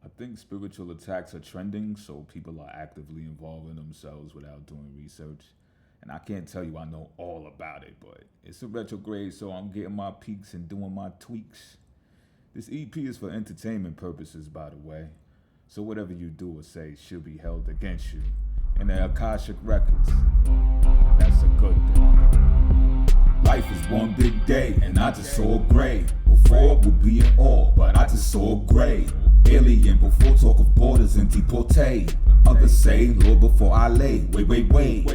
I think spiritual attacks are trending, so people are actively involving themselves without doing research. And I can't tell you I know all about it, but it's a retrograde, so I'm getting my peaks and doing my tweaks. This EP is for entertainment purposes, by the way. So whatever you do or say should be held against you in the Akashic Records. That's a good thing. Life is one big day, and I just saw gray. Before it would be an all, but I just saw gray. Alien before talk of borders and deportate. Others say, Lord, before I lay. Wait.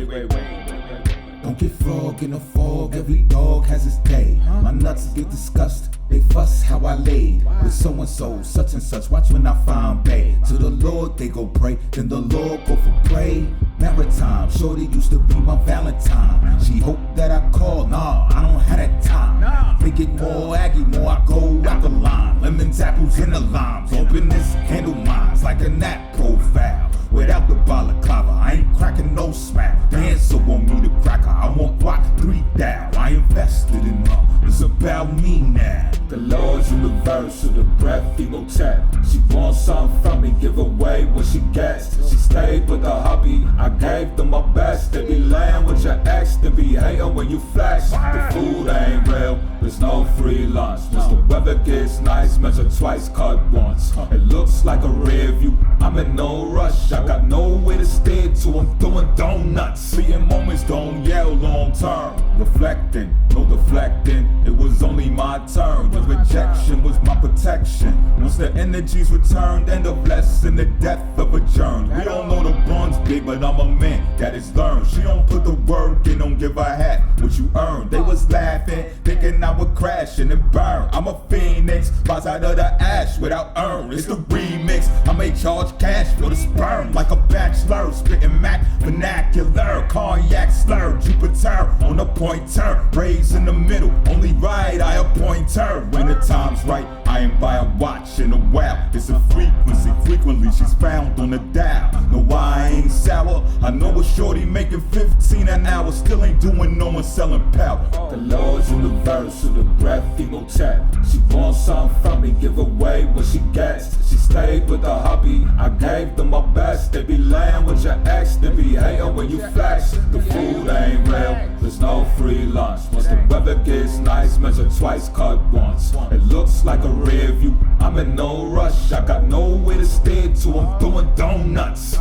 Don't get frog in the fog, every dog has his day. My nuts get discussed, they fuss how I laid with so-and-so, such and such, watch when I find bae. To the Lord they go pray, then the Lord go for pray. Maritime, shorty used to be my Valentine. She hoped that I call, nah, I don't have that time. They get more aggy, more I go alkaline. Lemons, apples, and the limes, open this handle mines like a nap profile. Without the balaclava, I ain't cracking no smack. Dancer want me to crack her, I want guac 3 down. I invested in her, it's about me now. The Lord's universal, the breath emotep. She wants something from me, give away what she gets. She stayed with the hubby, I gave them my best. They be laying with your ex, they be hating when you flex. The food ain't real, there's no free lunch. Once the weather gets nice, measure twice, cut once. It looks like a rear view, I'm in no rush. I got nowhere to stay to, I'm doing donuts. Being moments, don't yell long term. Reflecting, no deflecting, it was only my turn. The rejection was my protection. Once the energies returned, end of lesson, the death of a journey. We don't know the bronze big, but I'm a man that is learned. She don't put the work in, don't give a hat what you earn. They was laughing, thinking I would crash and it burn. I'm a phoenix, rise out of the ash without urn. It's the remix, I may charge cash for the sperm. Like a bachelor, spitting Mac vernacular. Cognac slur, Jupiter on a pointer. Rays in the middle, only right I appoint her. When the time's right, I ain't buy a watch in a while. It's a frequency, frequently she's found on the dial. No, I ain't sour, I know a shorty making 15 an hour. Still ain't doing no one selling power. The Lord's universal, the breath emotep. She wants something from me, give away what she gets. She stayed with the hubby, I gave them my best. They be laying with your ex, they be hating when you flex. The food ain't real, there's no free lunch. Once the weather gets nice, measure twice, cut once. It looks like a rear view, I'm in no rush. I got nowhere to stay to, I'm doing donuts.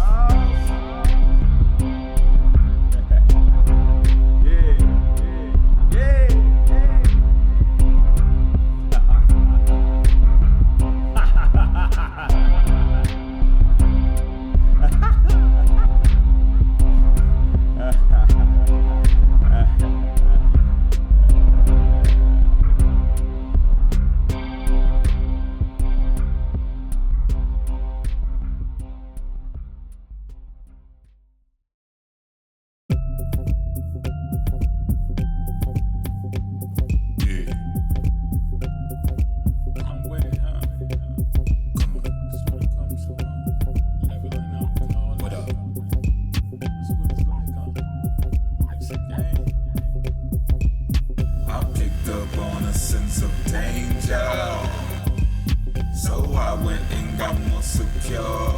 Sense of danger, so I went and got more secure.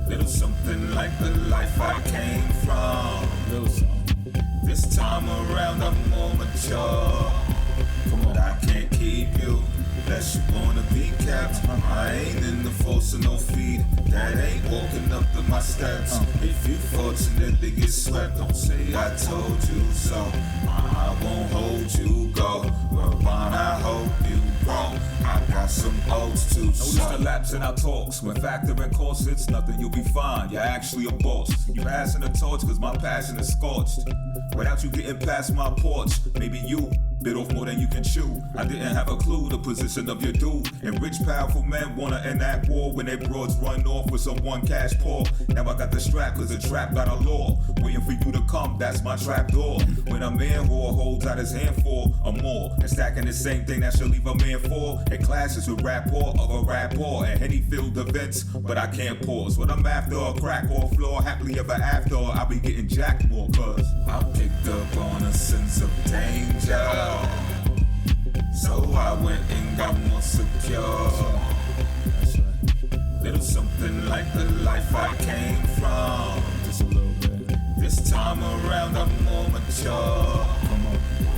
Little something like the life I came from. This time around I'm more mature. But I can't keep you unless you wanna be kept. I ain't in the force of no feet that ain't walking up to my steps. If you fortunately get swept, don't say I told you so. I won't hold you go, whereupon I hope you grow. I got some oats to notice the lapse in our talks. When factoring costs, it's nothing, you'll be fine. You're actually a boss. You passing the torch cause my passion is scorched. Without you getting past my porch, maybe you bit off more than you can chew. I didn't have a clue the position of your dude. And rich, powerful men wanna enact war when their broads run off with some one cash poor. Now I got the strap cause the trap got a law. Waiting for you to come, that's my trap door. When a man whore holds out his hand for a more. And stacking the same thing that should leave a man for. It clashes with rapport of a rapport. And Henny filled events, but I can't pause. When I'm after a crack or floor, happily ever after, I'll be getting jacked more cause I picked up on a sense of danger. So I went and got more secure. mature.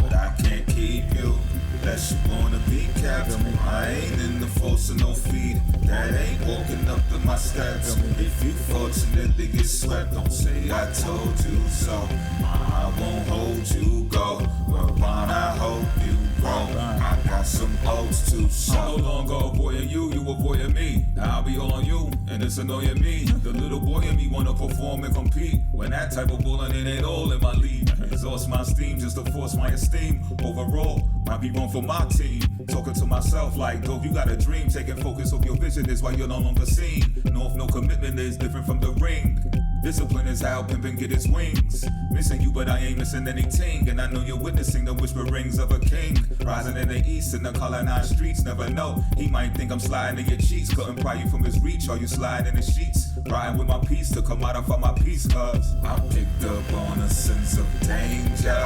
But I can't keep you, unless you wanna be kept. I ain't in the force of no feed, that ain't walking up to my steps. If you fortunately get swept, don't say I told you so. I won't hold you, go whereupon I hope you grow. I got some oats to show. I'm no longer avoiding you, you avoiding me. I'll be all on you, and it's annoying me. The little boy in me wanna perform and compete, when that type of bullying it ain't all in my league. Exhaust my steam just to force my esteem. Overall, might be wrong for my team. Talking to myself like, though you got a dream. Taking focus of your vision is why you're no longer seen. No, if no commitment is different from the ring. Discipline is how pimpin' get its wings. Missing you, but I ain't missing anything. And I know you're witnessing the whisperings of a king. Rising in the east in the colonized streets. Never know, he might think I'm sliding in your cheeks. Couldn't pry you from his reach, or you slide in the sheets. Riding with my piece to come out of my piece, cause I picked up on a sense of danger,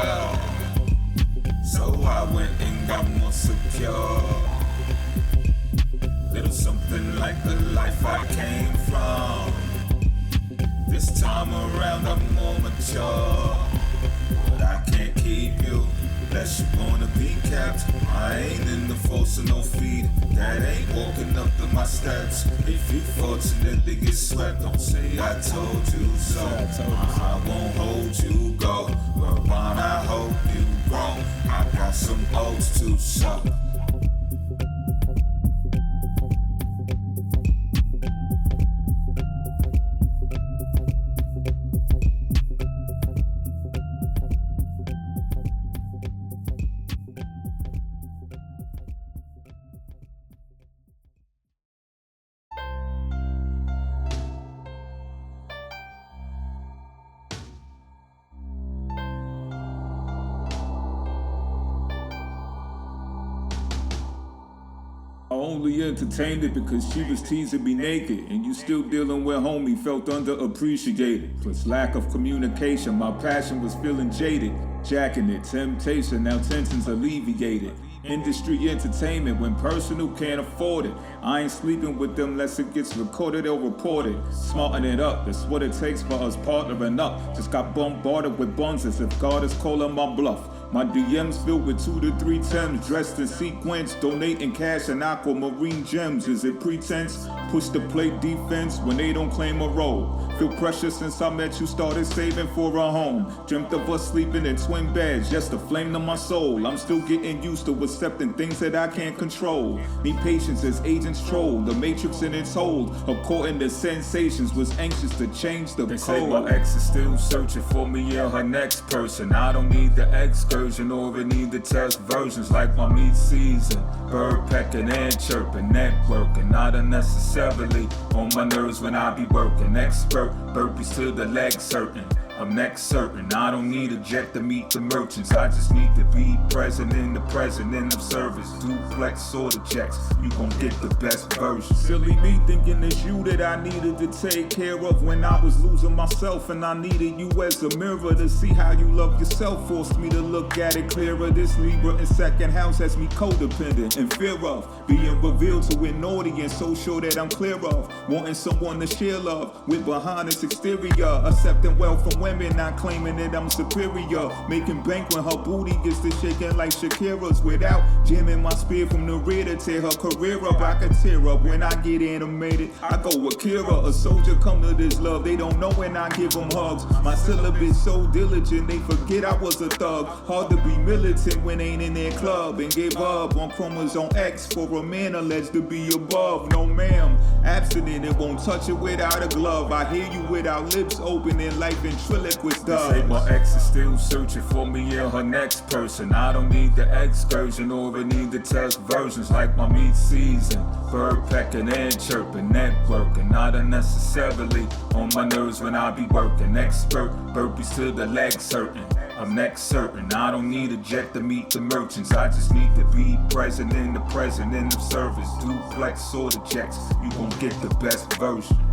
so I went and got more secure. Little something like the life I came from. This time around I'm more mature. But I can't keep you, unless you wanna be kept. I ain't in the force of no feed, that ain't walking up to my steps. If you fortunately get swept, don't say I told you so. I won't hold you, go whereupon I hope you grow. I got some oats to show. I only entertained it because she was teasing me naked, and you still dealing with homie, felt underappreciated. Plus lack of communication, my passion was feeling jaded. Jacking it, temptation, now tensions alleviated. Industry entertainment, when personal can't afford it. I ain't sleeping with them unless it gets recorded or reported. Smarten it up, that's what it takes for us partnering up. Just got bombarded with buns as if God is calling my bluff. My DMs filled with 2 to 3 Tims, dressed in sequence, donating cash and aquamarine gems. Is it pretense? Push the plate defense when they don't claim a role. Feel pressure since I met you, started saving for a home. Dreamt of us sleeping in twin beds, just a flame to my soul. I'm still getting used to accepting things that I can't control. Need patience as agents troll, the matrix in its hold. According to sensations, was anxious to change the code. They say my ex is still searching for me or her next person. I don't need the excursion or I need the test versions like my meat season. Bird pecking and chirping, networking, not unnecessarily on my nerves when I be working. Expert, burpees to the leg certain. I'm next certain, I don't need a jet to meet the merchants. I just need to be present in the president of service. Duplex or the checks, you gon' get the best version. Silly me thinking it's you that I needed to take care of when I was losing myself, and I needed you as a mirror to see how you love yourself. Forced me to look at it clearer. This Libra in second house has me codependent in fear of being revealed to an audience so sure that I'm clear of wanting someone to share love with behind this exterior. Accepting wealth from women, not claiming that I'm superior. Making bank when her booty gets to shaking like Shakira's without jamming my spear from the rear to tear her career up. I can tear up when I get animated. I go Akira, a soldier come to this love. They don't know when I give them hugs. My syllabus so diligent, they forget I was a thug. Hard to be militant when ain't in their club. And gave up on chromosome X for a man alleged to be above. No ma'am, abstinent and won't touch it without a glove. I hear you without lips open in life ventriloquist does. They say my ex is still searching for me or her next person. I don't need the excursion or I need the test versions like my meat season. Bird pecking and chirping, networking, not unnecessarily on my nerves when I be working. Expert, burpees to the leg certain. I'm next certain, I don't need a jet to meet the merchants. I just need to be present in the president of service. Duplex or the checks, you gon' get the best version.